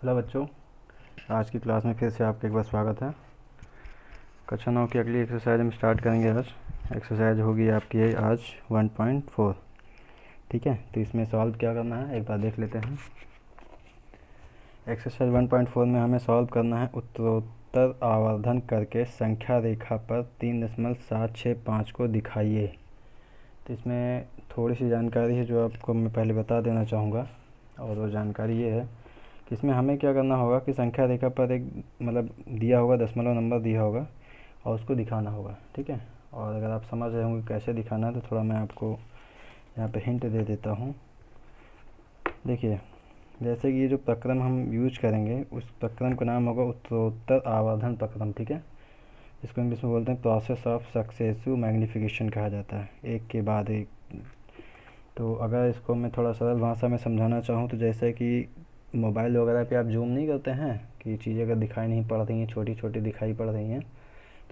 Hello बच्चों, आज की क्लास में फिर से आपका एक बार स्वागत है। कक्षा 9 की अगली एक्सरसाइज हम स्टार्ट करेंगे। आज एक्सरसाइज होगी आपकी आज 1.4। ठीक है, तो इसमें सॉल्व क्या करना है एक बार देख लेते हैं। एक्सरसाइज 1.4 में हमें सॉल्व करना है उत्तरोत्तर आवर्धन करके संख्या रेखा पर 3.765 को दिखाइए। तो इसमें थोड़ी सी जानकारी है जो आपको मैं पहले बता देना चाहूँगा, और वो जानकारी ये है कि इसमें हमें क्या करना होगा कि संख्या रेखा पर एक मतलब दिया होगा, दशमलव नंबर दिया होगा और उसको दिखाना होगा। ठीक है, और अगर आप समझ रहे होंगे कैसे दिखाना है तो थोड़ा मैं आपको यहाँ पे हिंट दे देता हूँ। देखिए, जैसे कि ये जो प्रक्रम हम यूज करेंगे उस प्रक्रम का नाम होगा उत्तरोत्तर आवर्धन प्रक्रम। ठीक है, इसको इंग्लिश में बोलते हैं प्रोसेस ऑफ सक्सेसिव मैग्नीफिकेशन कहा जाता है, एक के बाद एक। तो अगर इसको मैं थोड़ा सरल भाषा में समझाना चाहूँ तो जैसे कि मोबाइल वगैरह पे आप जूम नहीं करते हैं कि चीज़ें अगर दिखाई नहीं पड़ रही हैं, छोटी छोटी दिखाई पड़ रही हैं,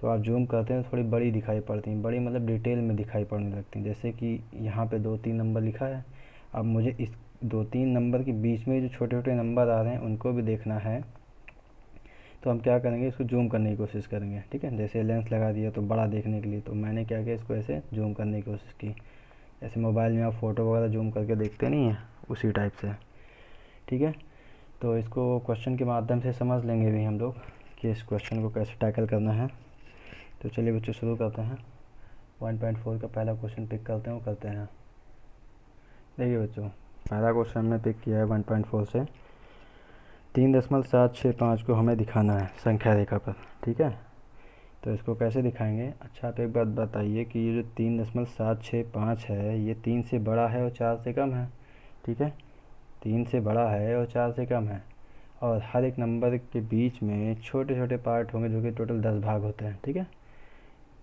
तो आप जूम करते हैं तो थोड़ी बड़ी दिखाई पड़ती हैं, बड़ी मतलब डिटेल में दिखाई पड़ने लगती हैं। जैसे कि यहाँ पे 2-3 नंबर लिखा है, अब मुझे इस 2-3 नंबर के बीच में जो छोटे छोटे नंबर आ रहे हैं उनको भी देखना है, तो हम क्या करेंगे, इसको जूम करने की कोशिश करेंगे। ठीक है, जैसे लेंस लगा दिया तो बड़ा देखने के लिए, तो मैंने क्या किया, इसको ऐसे जूम करने की कोशिश की। जैसे मोबाइल में आप फ़ोटो वगैरह जूम करके देखते नहीं हैं, उसी टाइप से। ठीक है, तो इसको क्वेश्चन के माध्यम से समझ लेंगे भी हम लोग कि इस क्वेश्चन को कैसे टैकल करना है। तो चलिए बच्चों शुरू करते हैं। 1.4 का पहला क्वेश्चन पिक करते हैं, वो करते हैं। देखिए बच्चों, पहला क्वेश्चन हमने पिक किया है 1.4 से। 3.765 को हमें दिखाना है संख्या रेखा पर। ठीक है, तो इसको कैसे दिखाएंगे। अच्छा, आप एक बात बताइए कि ये जो 3.765 है ये 3 से बड़ा है और 4 से कम है। ठीक है, 3 से बड़ा है और 4 से कम है, और हर एक नंबर के बीच में छोटे छोटे पार्ट होंगे जो कि टोटल 10 भाग होते हैं। ठीक है,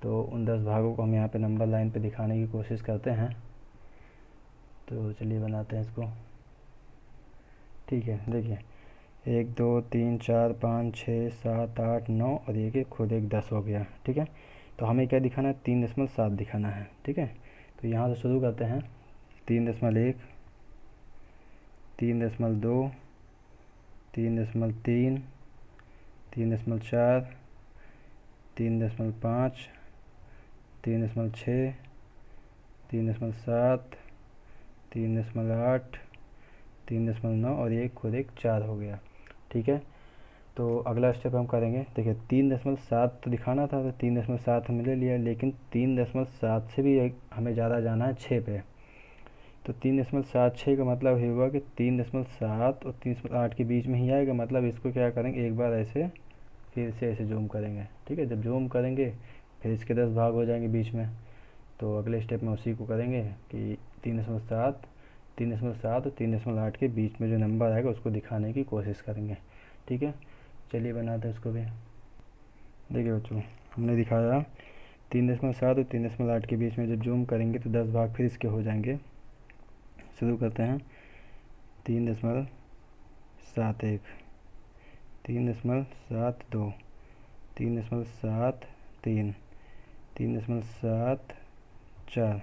तो उन 10 भागों को हम यहाँ पे नंबर लाइन पे दिखाने की कोशिश करते हैं। तो चलिए बनाते हैं इसको। ठीक है, देखिए 1 2 3 4 5 6 7 8 9 और ये कि खुद एक 10 हो गया। ठीक है, तो हमें क्या दिखाना है, 3.7 दिखाना है। ठीक है, तो यहाँ से शुरू करते हैं। 3.1, 3.2, 3.3, 3.4, 3.5, 3.6, 3.7, 3.8, 3.9 और ये खुद एक 4 हो गया। ठीक है, तो अगला स्टेप हम करेंगे। देखिए 3.7 तो दिखाना था, तो 3.7 हमने ले लिया, लेकिन 3.7 से भी हमें ज़्यादा जाना है 6 पे। तो 3.76 का मतलब ये हुआ कि 3.7 और 3.8 के बीच में ही आएगा। मतलब इसको क्या करेंगे, एक बार ऐसे फिर से ऐसे जूम करेंगे। ठीक है, जब जूम करेंगे फिर इसके 10 भाग हो जाएंगे बीच में। तो अगले स्टेप में उसी को करेंगे कि 3.7, 3.7 और 3.8 के बीच में जो नंबर आएगा उसको दिखाने की कोशिश करेंगे। ठीक है, चलिए बनाते हैं उसको भी। देखिए बच्चों, हमने दिखाया 3.7 और 3.8 के बीच में जब जूम करेंगे तो 10 भाग फिर इसके हो जाएंगे। शुरू करते हैं। 3.71, 3.72, 3.73, 3.74,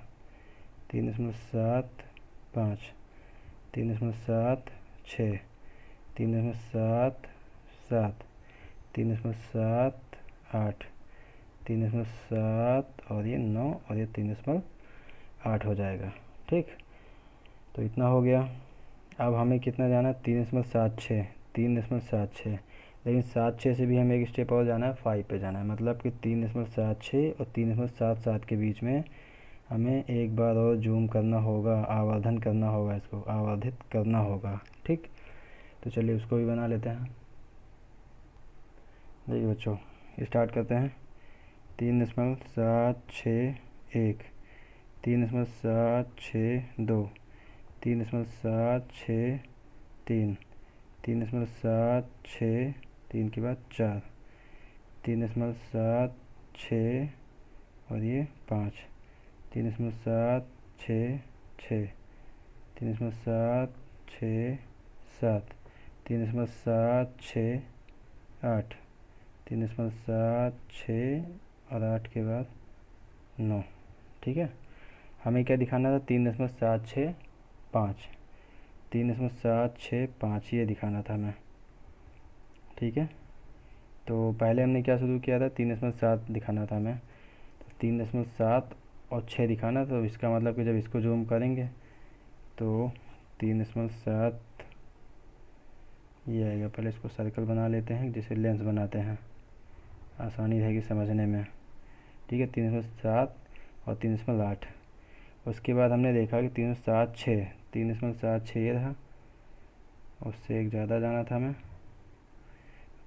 3.75, 3.76, 3.77, 3.78, 3.7 और ये 9 और ये 3.8 हो जाएगा। ठीक, तो इतना हो गया। अब हमें कितना जाना है, 3.76, 3.76, लेकिन 7-6 से भी हमें एक स्टेप और जाना है, 5 पे जाना है। मतलब कि 3.76 और 3.77 के बीच में हमें एक बार और जूम करना होगा, आवर्धन करना होगा, इसको आवर्धित करना होगा। ठीक, तो चलिए उसको भी बना लेते हैं। देखिए बच्चों, स्टार्ट करते हैं। 3.761, 3.762, 3.763, 3.763 के बाद 4, 3.76 और ये 5, 3.766, 3.767, 3.768, 3.76 और 8 के बाद 9। ठीक है, हमें क्या दिखाना था, 3.765, 3.765 ये दिखाना था हमें। ठीक है। तो पहले हमने क्या शुरू किया था, 3.7 दिखाना था हमें, तो 3.7 और 6 दिखाना। तो इसका मतलब कि जब इसको जूम करेंगे तो 3.7 ये आएगा। पहले इसको सर्कल बना लेते हैं, जैसे लेंस बनाते हैं, आसानी रहेगी समझने में। ठीक है, 3.7 और 3.8। उसके बाद हमने देखा कि 3.76, 3.76 ये रहा, उससे एक ज़्यादा जाना था हमें,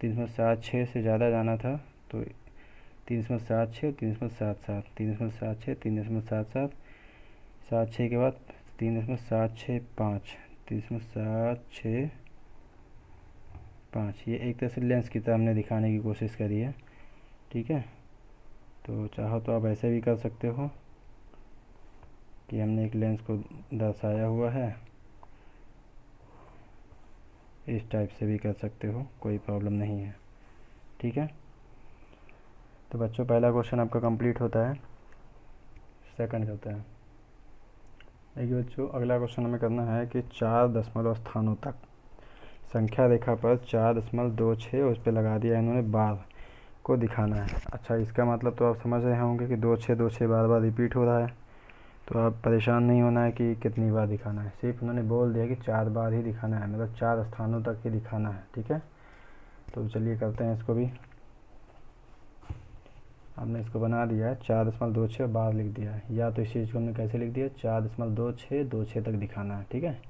3.76 से ज़्यादा जाना था। तो 3.76 और 3.77, 3.76, 3.77, 76 के बाद 3.765, 3.765। ये एक तरह से लेंस की तरह हमने दिखाने की कोशिश करी है। ठीक है, तो चाहो तो आप ऐसे भी कर सकते हो कि हमने एक लेंस को दर्शाया हुआ है, इस टाइप से भी कर सकते हो, कोई प्रॉब्लम नहीं है। ठीक है, तो बच्चों पहला क्वेश्चन आपका कंप्लीट होता है। सेकंड करते हैं। देखिए बच्चों, अगला क्वेश्चन हमें करना है कि 4 दशमलव स्थानों तक संख्या रेखा पर 4.26 उस पर लगा दिया इन्होंने बार को दिखाना है। अच्छा, इसका मतलब तो आप समझ रहे होंगे कि 2626 बार बार रिपीट हो रहा है। तो आप परेशान नहीं होना है कि कितनी बार दिखाना है, सिर्फ उन्होंने बोल दिया कि 4 बार ही दिखाना है, मतलब 4 स्थानों तक ही दिखाना है। ठीक है, तो चलिए करते हैं इसको भी। हमने इसको बना दिया है, 4.26 बार लिख दिया है, या तो इस चीज़ को हमने कैसे लिख दिया, 4.2626 तक दिखाना है। ठीक है,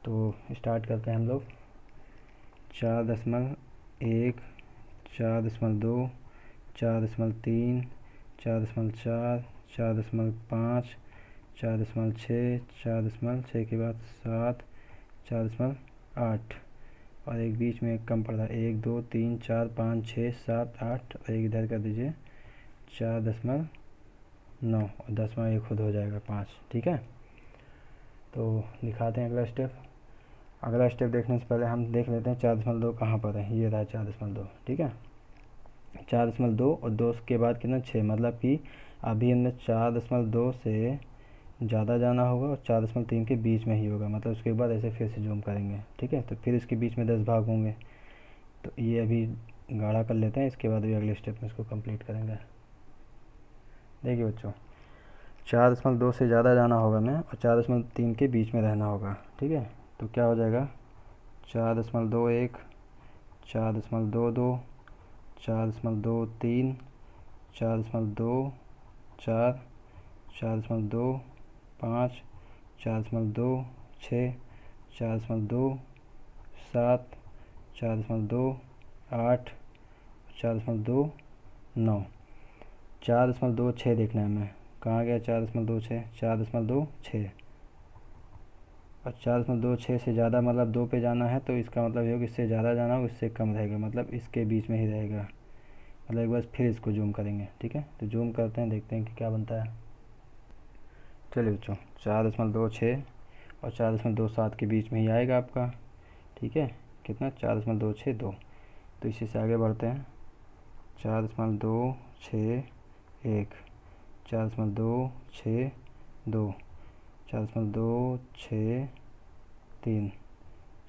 तो स्टार्ट करते हैं हम लोग। 4.1, 4.2, 4.3, 4.4, 4.5, 4.6, 4.6 के बाद 7, 4.8, और एक बीच में एक कम पड़ रहा है, 1 2 3 4 5 6 7 8, और एक इधर कर दीजिए 4.9, और 10वां एक खुद हो जाएगा 5। ठीक है, तो दिखाते हैं अगला स्टेप। अगला स्टेप देखने से पहले हम देख लेते हैं 4.2 कहाँ पर है। ये रहा 4.2। ठीक है, 4.2 और 2 के बाद कितना, 6, मतलब कि अभी हमने 4.2 से ज़्यादा जाना होगा और 4.3 के बीच में ही होगा, मतलब उसके बाद ऐसे फिर से जूम करेंगे। ठीक है, तो फिर इसके बीच में 10 भाग होंगे। तो ये अभी गाढ़ा कर लेते हैं, इसके बाद भी अगले स्टेप में इसको कंप्लीट करेंगे। देखिए बच्चों, 4.2 से ज़्यादा जाना होगा हमें और 4.3 के बीच में रहना होगा। ठीक है, तो क्या हो जाएगा, 4.21, 4.22, 4.23, 4.24, 4.25, 4.26, 4.27, 4.28, 4.29, 4.26 देखना है हमें। कहाँ गया 4.26, 4.26, और 4.26 से ज़्यादा मतलब 2 पे जाना है, तो इसका मतलब ये हो कि इससे ज़्यादा जाना हो, इससे कम रहेगा, मतलब इसके बीच में ही रहेगा। मतलब एक बार फिर इसको जूम करेंगे। ठीक है, तो जूम करते हैं, देखते हैं कि क्या बनता है। चलिए बच्चों, 4.26 और 4.27 के बीच में ही आएगा आपका। ठीक है, कितना, 4.262। तो इसी से आगे बढ़ते हैं। 4.261, 4.262, 4.263,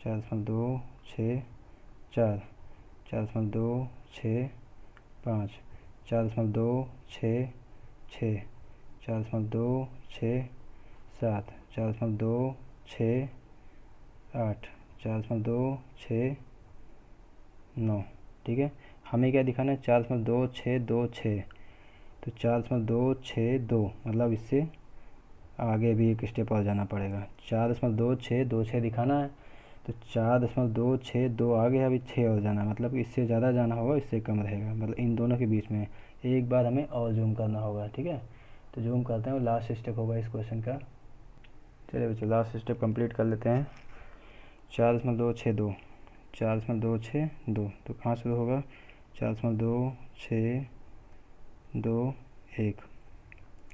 4.264, 4.265, 4.266, 4.267, 4.268, 4.269। ठीक है, हमें क्या दिखाना है, 4.2626। तो 4.262, मतलब इससे आगे भी एक स्टेप और जाना पड़ेगा। 4.2626 दिखाना है, तो 4.262 आगे अभी 6 और जाना है, मतलब इससे ज़्यादा जाना होगा, इससे कम रहेगा, मतलब इन दोनों के बीच में एक बार हमें और जूम करना होगा। ठीक है, तो जूम करते हैं, लास्ट स्टेप होगा इस क्वेश्चन का। चलिए बच्चों, लास्ट स्टेप कंप्लीट कर लेते हैं। 4.262, 4.262, तो कहाँ शुरू होगा, 4.262,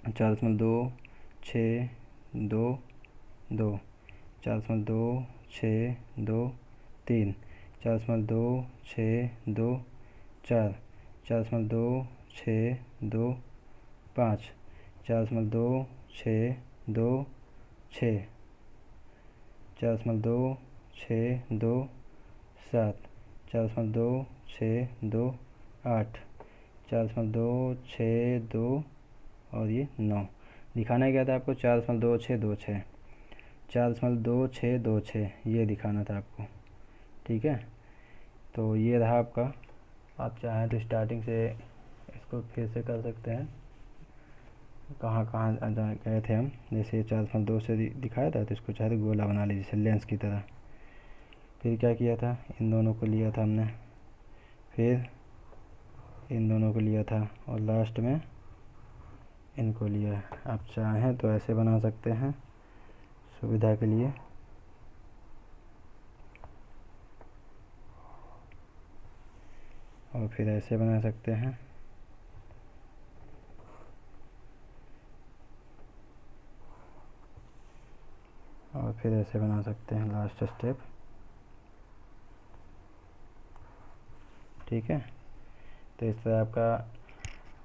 4.262, 4.263, 4.264, 4.265, 4.267, 4.2628, 4.2622 और ये 9। दिखाना क्या था आपको? 4.2626, 4.2626 ये दिखाना था आपको। ठीक है, तो ये रहा आपका। आप चाहें तो स्टार्टिंग से इसको फिर से कर सकते हैं। कहाँ कहाँ गए थे हम, जैसे 4.2 से दिखाया था, तो इसको चाहे तो गोला बना लीजिए जैसे लेंस की तरह। फिर क्या किया था, इन दोनों को लिया था हमने, फिर इन दोनों को लिया था, और लास्ट में इनको लिया है। आप चाहें तो ऐसे बना सकते हैं सुविधा के लिए। और फिर ऐसे बना सकते हैं, और फिर ऐसे बना सकते हैं लास्ट स्टेप। ठीक है, तो इस तरह आपका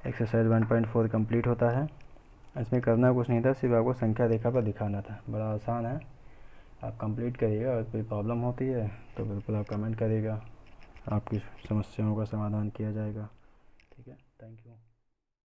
एक्सरसाइज 1.4 कंप्लीट होता है। इसमें करना कुछ नहीं था, सिर्फ आपको संख्या रेखा पर दिखाना था। बड़ा आसान है, आप कंप्लीट करिएगा। अगर कोई प्रॉब्लम होती है तो बिल्कुल आप कमेंट करिएगा, आपकी समस्याओं का समाधान किया जाएगा। ठीक है, थैंक यू।